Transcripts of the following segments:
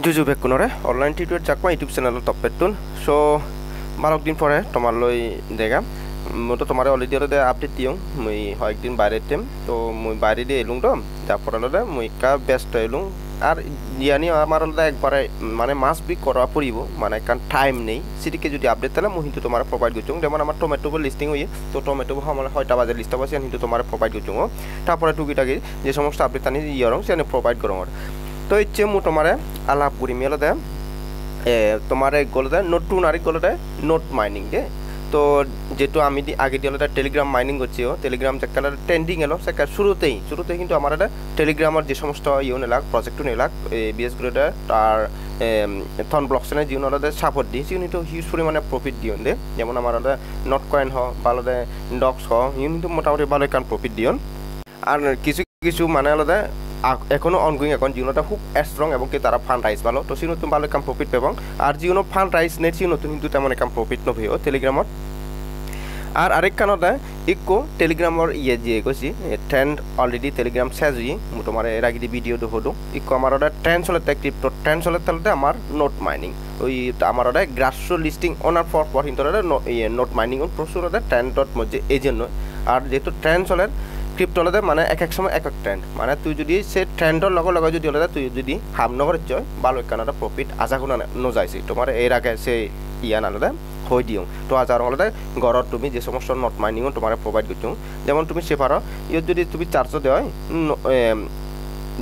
जुजु बेकुनरे online टिटुर चाकमा YouTube channel टॉपेटुन सो बारक दिन परे तोमार लई देगा मैं तो तुम्हारे अलरेडी अलरेडी अपडेट दियो मैं एक दिन बाहर टेम तो मैं बाहर दे एलुं तो तारपर अलरेडी मैं का बेस्ट एलुं আর ইয়ানি আমার আলাদা একবারে মানে মাস বি করা পড়িব মানে কারণ টাইম নেই সেদিকে যদি আপডেট তাহলে মই কিন্তু তোমার প্রোভাইড করছুং যেমন আমার টমেটো লিস্টিং হই তো টমেটো আমার 6টা বাজে লিস্ট আছে কিন্তু তোমার প্রোভাইড করছুং তারপরে টুকিটাকি যে সমস্ত আপডেট আনি ইয়ারং সেনে প্রোভাইড করং তো ইচ্ছে মু তোমারে আলাপ করি মেলদে তোমারে গলদে নোট টু নারি গলদে নোট মাইনিং দে তো যেহেতু আমি আগে দিয়ে টেলিগ্রাম মাইনিং করছি টেলিগ্রাম যে ট্রেন্ডিং এলো সে শুরুতে কিন্তু আমার টেলিগ্রামের যে সমস্ত ইয়ে নেলাক প্রজেক্ট নেলাক বিএস গ্রেডে আর থন ব্লকচেনে যিনি সাপোর্ট দিয়ে যিনি কিন্তু হিউজ পরিমাণে প্রফিট দিও দে যেমন আমার নট কয়েন ভালো ডক্স ইউনি কিন্তু মোটামুটি ভালো কারণ প্রফিট দিও আর কিছু কিছু মানে আলাদা এখনো অনগোয়িং এখন যিনি খুব স্ট্রং এবং কি তারা ফান্ড রাইজ ভালো তো সেই নতুন ভালো কাম প্রফিট পাব আর যিনি ফান্ড রাইজ নেই সেই নতুন কিন্তু তেমন কাম প্রফিট নভেও টেলিগ্রামত আর আরেক কারণে ইকো টেলিগ্রামর ইয়ে যে কৈছি ট্রেন্ড অলরেডি টেলিগ্রাম শেষ হই মু তোমার এর আগে ভিডিও দেখো ইকো আমার ট্রেন্ড চলতে ক্রিপ্টো ট্রেন্ড চলতে আমার নোট মাইনিং ওই আমার গ্রাস্য লিস্টিং অনার পর কিন্তু নোট মাইনিং প্রচুর ট্রেন্ডত মধ্যে এজেন্ট আর যেহেতু ট্রেন্ড চলে ক্রিপ্টো হলে মানে এক সময় এক ট্রেন্ড মানে তুই যদি সে ট্রেন্ডর লগে যদি হলে তুই যদি হাম নগর চয় ভালো একটা প্রফিট আশা কোনো নযাইছি তোমার এর আগে সে ইয়া নালে হয়ে দিও তো আজ আর হলে ঘরত তুমি যে সমস্ত নোট মাইনিং তোমার প্রোভাইড করছো যেমন তুমি সে পারো ইয়ত যদি তুমি চার্জও দেওয়া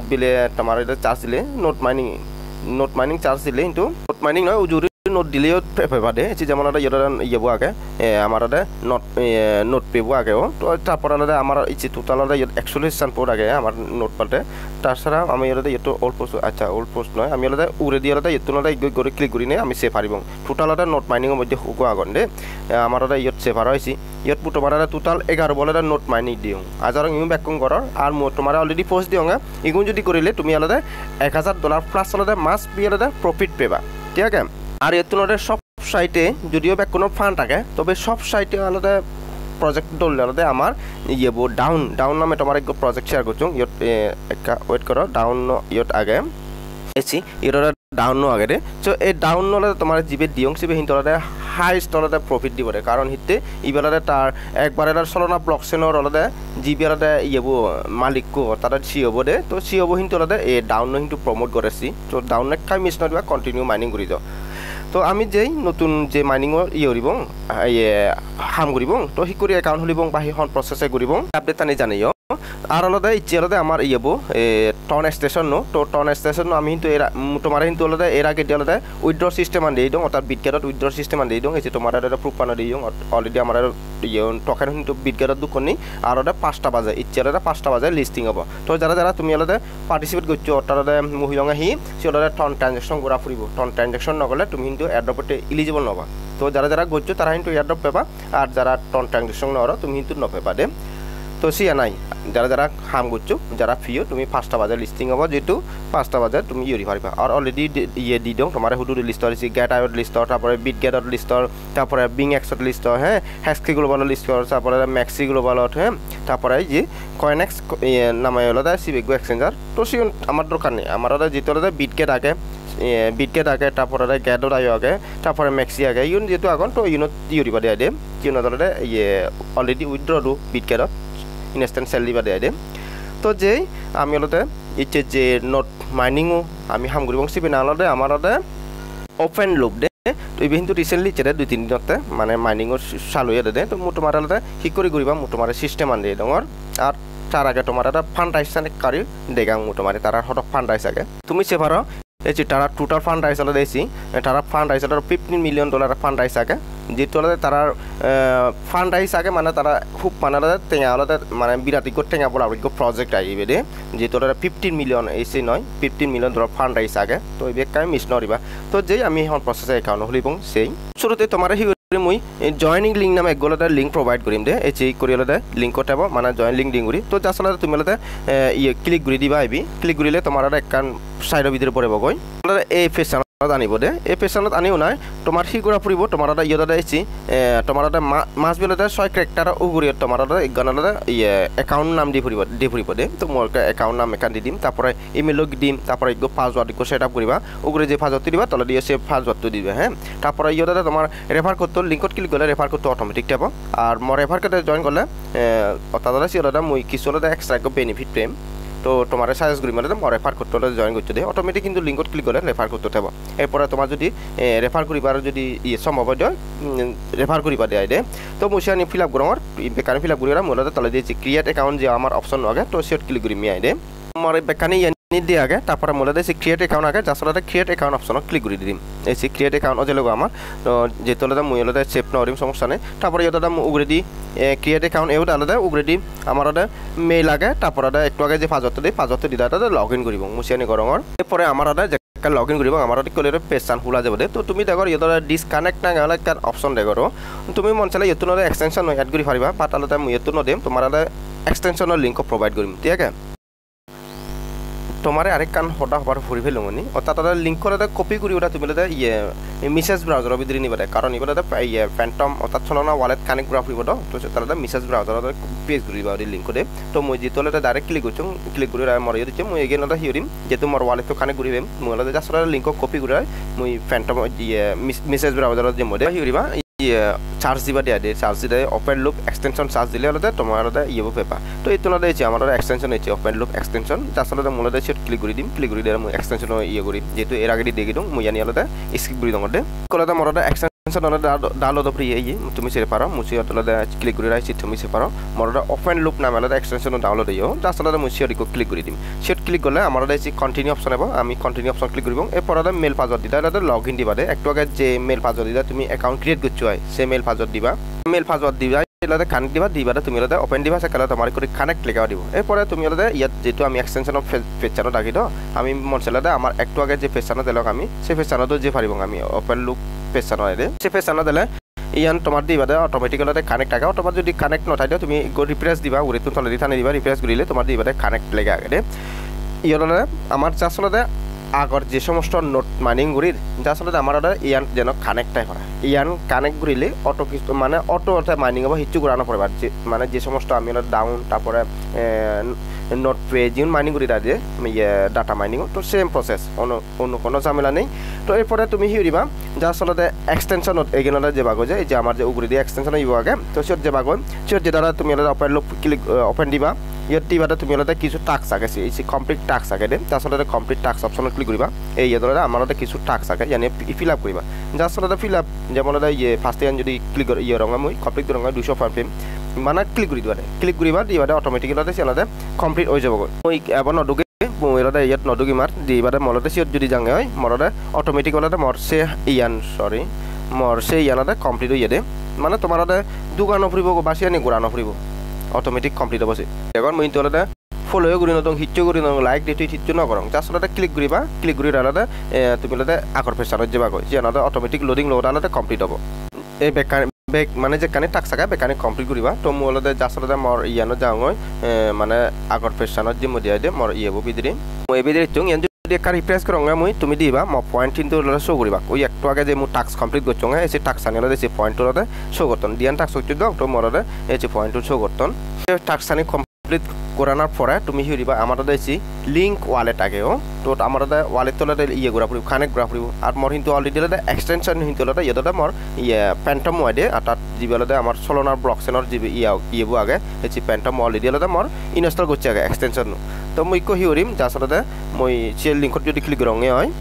বিলে তোমার চার্জ দিলে নোট মাইনিং চার্জ দিলে কিন্তু নোট মাইনিং নয় উজুরি নোট দিলেও পেবা দে যেমন ইয়েব আগে আমার নোট পেব আগেও তো তারপর আমার ইচ্ছে টোটাল একচল্লিশ পোর্ট আগে আমার নোট পাল্টে তাছাড়া আমি ইয়েতো ওল্ড পোস্ট আচ্ছা ওল্ড পোস্ট নয় আমি উড়ে দিয়ে ইয়েতো করে ক্লিক করি নে আমি সেভ হারিব টোটাল নোট মাইনিংয়ের মধ্যে শুকো আগন দে আমার ইয়ত সেভ হারা হয়েছি ইয়ত তোমার টোটাল 11 বলে নোট মাইনিং দিও আজার ইউ ব্যাকুং করার আর তোমার অলরেডি পোস্ট দিও ইগুন যদি করিলে তুমি আলাদা $1000 প্লাস আলাদা মাস বি আলাদা প্রফিট পেবা ঠিক আছে আর এর সব সাইটে যদিও ব্যাক কোনো ফান্ড থাকে তবে সব সাইটে আলাদা প্রজেক্ট ধরলে আলাদা আমার ইয়েব ডাউন নামে তোমার এক প্রজেক্ট শেয়ার করছো ইয়ত ওয়েট করো ডাউন ইয়ত আগে এসি ইয়ত ডাউন আগে রে সো এই ডাউন হলে তোমার জিবে দিয়ং সিবে হিন্তু হাইস্ট আলাদা প্রফিট দিব কারণ হিতে ইবেলাতে তার একবারে চলনা ব্লকচেনৰ আলাদা জিবি আলাদা ইয়েব মালিককো তারা সি হব দে তো সি হব হিন্তু আলাদা এই ডাউন কিন্তু প্রমোট করেছি তো ডাউন কাই মিস নদিবা কন্টিনিউ মাইনিং করি যাও তো আমি যেই নতুন যে মাইনিংৰ ইয়ে কৰিব হাম কৰিব তো সি কৰি একাউণ্ট খুলিব বা সেইখন প্ৰচেছে কৰিব আপডেট আনি জানিও আর আলাদা ইচ্ছে আলাদা আমার ইয়েব টন স্টেশন নো তো টন স্টেশন আমি কিন্তু তোমার কিন্তু আলাদা এর আগে দিয়ে আলাদা উইথড্র সিস্টেম আন দিয়ে দিও অর্থাৎ বিটগেটত উইথড্র সিস্টেম আন দিয়ে দিও এই যে তোমার প্রুফ আনা দিও অলরেডি আমার ইয়ে টকেন কিন্তু বিটগেটত দুকনি আর আলাদা 5টা বাজে ইচ্ছে আলাদা 5টা বাজে লিস্টিং হব তো যারা তুমি আলাদা পার্টিসিপেট করছো অর্থাৎ আলাদা মহিলা আহি সে আলাদা টন ট্রানজাকশন করা ফুরিব টন ট্রানজাকশন নগলে তুমি কিন্তু এয়ারড্রপতে এলিজিবল নবা তো যারা করছো তারা কিন্তু এয়ারড্রপ পাবা আর যারা টন ট্রানজাকশন নর তুমি কিন্তু নপাবা দে তো সিয়া নাই যারা হাম করছো যারা ফিও তুমি 5টা বাজে লিস্টিং হব যেহেতু 5টা বাজে তুমি ইউরি পারিবা আর অলরেডি ইয়ে দি দিও তোমার হুডু লিস্ট হয়েছে গেট আউট লিস্ট তারপরে বিট গেটর লিস্ট তারপরে বিং এক্সট লিস্ট হ্যাঁ হ্যাস্কি গ্লোবাল লিস্ট তারপরে ম্যাক্সি গ্লোবালত হ্যাঁ তারপরে যে কয়েনেক্স নামে হলো সিবিগো এক্সচেঞ্জার তো সে আমার দরকার নেই আমার যেহেতু বিটগেট আগে বিটগেট আগে তারপরে গ্যাডর আগে তারপরে ম্যাক্সি আগে ইউন যেহেতু এখন তো ইউরিবা দেওয়া দে কিউন ইয়ে অলরেডি উইথড্র দু বিটগেটত ইনস্ট্যান্ট সেল দিবা দেয় দে তো যে আমি আলাদা ইচ্ছে যে নোট মাইনিংও আমি হাম করি সিবি না আলাদা আমার আলাদা ওপেন লুপ দে তো এই কিন্তু রিসেন্টলি চেরে 2-3 দিনতে মানে মাইনিংও চালু হয়ে দে তো মু তোমার আলাদা কি করি করিবা মু তোমার সিস্টেম আন দিয়ে ডঙর আর তার আগে তোমার একটা ফান্ড রাইজ কারি দেগাং মু তোমার তারা হঠাৎ ফান্ড রাইজ আগে তুমি সে পারো এই যে তারা টোটাল ফান্ড রাইজ আলাদা দিয়েছি তারা ফান্ড রাইজ $15 মিলিয়ন ফান্ড রাইজ আগে যেহেতু আলাদা তারা ফান্ড রাইজ আগে মানে তারা খুব মানে আলাদা টেঙা আলাদা মানে বিরাটিক টেঙা বলা আবেগ প্রজেক্ট আইবে দে যেহেতু আলাদা 15 মিলিয়ন এসে নয় $15 মিলিয়ন ফান্ড রাইজ আগে তো এই বেকাই মিস নরিবা তো যেই আমি এখন প্রসেসে একাউন্ট খুলিবং সেই শুরুতে তোমার মই জয়নিং লিঙ্ক নামে একগোলাটা লিঙ্ক প্রোভাইড করিম দে এই চেক করি আলাদা লিঙ্ক টাইব মানে জয়েন লিঙ্ক দিং করি তো জাস্ট আলাদা তুমি আলাদা ইয়ে ক্লিক করে দিবা আইবি ক্লিক করিলে তোমার একটা সাইডের ভিতরে পড়ে বগই এই ফেস আনিব দে এই পেছনত আনিও নাই তোমার হিগুড়া ফুরিব তোমার ইয়দাদা এসি তোমার মাছ বেলাতে 6 ক্যারেক্টার উগুড়িয়ে তোমার গানাদা অ্যাকাউন্ট নাম দি ফুরিব দে তো মোর অ্যাকাউন্ট নাম এখান দি দিম তারপরে ইমেল দিম তারপরে একটু পাসওয়ার্ড একটু সেট আপ করিবা উগুড়ে যে পাসওয়ার্ড দিবা তলে দিয়ে সে পাসওয়ার্ড দিবে হ্যাঁ তারপরে ইয়দাদা তোমার রেফার করতে লিঙ্কত ক্লিক করলে রেফার করতে অটোমেটিক যাব আর মোর রেফার করতে জয়েন করলে অর্থাৎ সিয়দাদা মই কিছু এক্সট্রা বেনিফিট পেম তো তোমার সাজেস্ট করি মানে রেফার করতে জয়েন করতে দেয় অটোমেটিক কিন্তু লিঙ্কত ক্লিক করলে রেফার করতে থাকব এরপরে তোমার যদি রেফার করিবার যদি সম্ভব হয় রেফার করিবা দেয় দে তো মই সেখানে ফিল আপ করম বেকানি ফিল আপ করি মূলত তলে দিয়েছি ক্রিয়েট অ্যাকাউন্ট যে আমার অপশন আগে তো সেট ক্লিক করি মিয়াই দে আমার বেকানি দিয়ে আগে তারপরে মূলত এই ক্রিয়েট অ্যাকাউন্ট আগে যার সাথে ক্রিয়েট অ্যাকাউন্ট অপশন ক্লিক করে দিম এই ক্রিয়েট অ্যাকাউন্ট যে লোক আমার তো যেহেতু আলাদা মই আলাদা সেভ নরিম সমস্যা নেই তারপরে এটা উগরে দি ক্রিয়েট অ্যাকাউন্ট এও আলাদা উগরে দি আমার মেইল আগে তারপরে একটু আগে যে পাঁচতে দিদা লগ ইন করব মুছিয়ানি গরঙর এরপরে আমার লগ ইন করব আমার কলে পেজ চান খোলা যাব দে তো তুমি দেখো ইহঁতৰ ডিসকানেক্ট না গেলে কাৰ অপশন দেখো তুমি মন চালে ইহঁতৰ এক্সটেনশন এড কৰি পাৰিবা বাট আলাদা মই ইহঁতো নদিম তোমাৰ এক্সটেনশনৰ লিংক প্ৰোভাইড কৰিম ঠিক আছে তোমার আরেক কান হঠাৎ হবার ফুরি ফেলো নি অর্থাৎ তাদের লিঙ্ক করে কপি করি ওটা তুমি মেসেজ ব্রাউজার ভিতরে নিবে কারণ এবার ফ্যান্টম অর্থাৎ চলনা ওয়ালেট কানেক্ট করা ফুরিব তো তারা মেসেজ ব্রাউজার পেজ করিবা লিঙ্ক করে তো মই যেহেতু ডাইরেক্ট ক্লিক করছো ক্লিক করে মরে দিচ্ছে মই এগেন হিওরিম যেহেতু মোর ওয়ালেট তো কানেক্ট করিবে মই জাস্ট লিঙ্ক কপি করে মই ফ্যান্টম মেসেজ ব্রাউজার যে মধ্যে হিওরিবা চার্জ দিবা দিয়া দিয়ে চার্জ দিয়ে ওপেন লুপ এক্সটেনশন চার্জ দিলে হলে তোমার পেপা তো এই তোলা দিয়েছি আমার এক্সটেনশন হয়েছে ওপেন লুপ এক্সটেনশন যার সাথে মূলত সেট ক্লিক করে দিম ক্লিক করে দিয়ে আমি এক্সটেনশন করি যেহেতু এর আগে দিয়ে দিম মই জানি আলাদা স্কিপ করে দম কলাতে মোর এক্সটেনশন ডাউনলোড ফ্রি তুমি সে পারো মুছি ক্লিক করে রাখছি তুমি সে পারো মোর ওপেন লুপ নামে আলাদা এক্সটেনশন ডাউনলোড হইও যার সাথে মুছি ক্লিক করে দিম সেট ক্লিক করলে আমার কন্টিনিউ অপশন হবো আমি কন্টিনিউ অপশন ক্লিক করব এরপর মেল পাসওয়ার্ড দিদা লগ ইন দিবা দে একটু আগে যে মেল পাসওয়ার্ড দিদা তুমি অ্যাকাউন্ট ক্রিয়েট করছো হয় সে মেল পাসওয়ার্ড দিবা কানেক্ট দিবা তুমি ওপেন দিবা সেকালে তোমার করে কানেক্ট লেখা দিব এরপরে তুমি ইয়াত যেহেতু আমি এক্সটেনশন অফ পেজ রাখি তো আমি মন চাইলে আমার একটু আগে যে পেজ দিলক আমি সেই পেজ যে পারিব আমি ওপেন লুপ পেজ সে পেজ দিলে ইয়ান তোমার দিবা অটোমেটিক কানেক্ট আগে তোমার যদি কানেক্ট নথাই দিও তুমি রিফ্রেশ দিবা উড়িতো তলে দি থানি দিবা রিফ্রেশ করিলে তোমার দিবা কানেক্ট লেগে আগে ইয়লে আমার আসলে আগর যে সমস্ত নোট মাইনিং গুড়ির যা আসলে আমার ইয়ান যেন কানেক্টাই করা ইয়ান কানেক্ট করিলে অটো কিছু মানে অটো মাইনিং হবো হিচু ঘুরানো পড়বে যে মানে যে সমস্ত আমি ডাউন তারপরে নোট পে যে মাইনিং করি যে ডাটা মাইনিং তো সেম প্রসেস অন্য কোনো ঝামেলা নেই তো এরপরে তুমি হিউরিবা যা আসলে এক্সটেনশনত এগেনলে যে বাগো যে আমার যে উগুড়ি দিয়ে এক্সটেনশন ইব আগে তো সিওর যে বাগো সিওর যে দ্বারা তুমি ওপেন লুপ ক্লিক ওপেন দিবা ইয়াত দিবাতে তুমি কিছু টাস্ক থাকে এই কমপ্লিট টাস্ক থাকে দে আসলে কমপ্লিট টাস্ক অপশন ক্লিক করিবা এই আমার কিছু টাস্ক থাকে জানি ফিল আপ করিবা যা আসলে ফিল আপ যেমন ফার্স্ট যদি ক্লিক রঙা মই কমপ্লিট রঙা 200 পেম মানে ক্লিক করে দিবা ক্লিক করিবা দিবা অটোমেটিক্যালি সেলাতে কমপ্লিট হয়ে যাব মই এবার নডুকে ইয়াত নডুকি মার দিবাতে মলতে সিওর যদি জাঙে হয় মরতে অটোমেটিক হলে মরছে ইয়ান সরি মরছে ইয়ানতে কমপ্লিট হয়ে দে মানে তোমার দোকানো ফুরিব বাসি আনি ঘোরানো ফুরিব অটোমেটিক কমপ্লিট হবছে এখন মই তোলে ফলো করি নতুন হিচ্ছু করি নতুন লাইক দিয়ে হিচ্ছু নকরং যার সাথে ক্লিক করিবা ক্লিক করি আলাদা তুমি আগর পেছানত যাবা গই যে আলাদা অটোমেটিক লোডিং লোড আলাদা কমপ্লিট হবো এই বেক মানে যে কানে টাক্স থাকে বেকানে কমপ্লিট করিবা তো মোৰ আলাদা যার সাথে মর ইয়ানো যাওঁ মানে আগর পেছানত যে মই দিয়ে মর ইয়েবো বিদিরে মই বিদিরে চং একটা রিফ্রেশ করঙ্গা মই তুমি দিবা ম পয়েন্ট কিন্তু শো করিবা ওই একটু আগে যে মু টাস্ক কমপ্লিট করছং এসে টাস্ক আনিলে যে পয়েন্ট হলতে শো করতন দিয়ান টাস্ক হচ্ছে দাও তো মরতে এই যে পয়েন্ট শো করতন টাস্ক আনি কমপ্লিট করানোর পরে তুমি হিরিবা আমার দিয়েছি লিঙ্ক ওয়ালেট আগেও তো আমার ওয়ালেট তোলাতে ঘোরা ফুরিব কানেক্ট ঘোরা ফুরিব আর মোর কিন্তু অলরেডি এক্সটেনশন কিন্তু ইয়েতে মোর প্যান্টম ওয়াইডে আর তার যিবিলাক আমার চলনার ব্লকচেনৰ যি ইয়েবো আগে সেই প্যান্টম অলরেডি মোর ইনস্টল করছে আগে এক্সটেনশন তো মই হিউরিম যার সাথে মই সে লিঙ্কত যদি ক্লিক রঙে হয়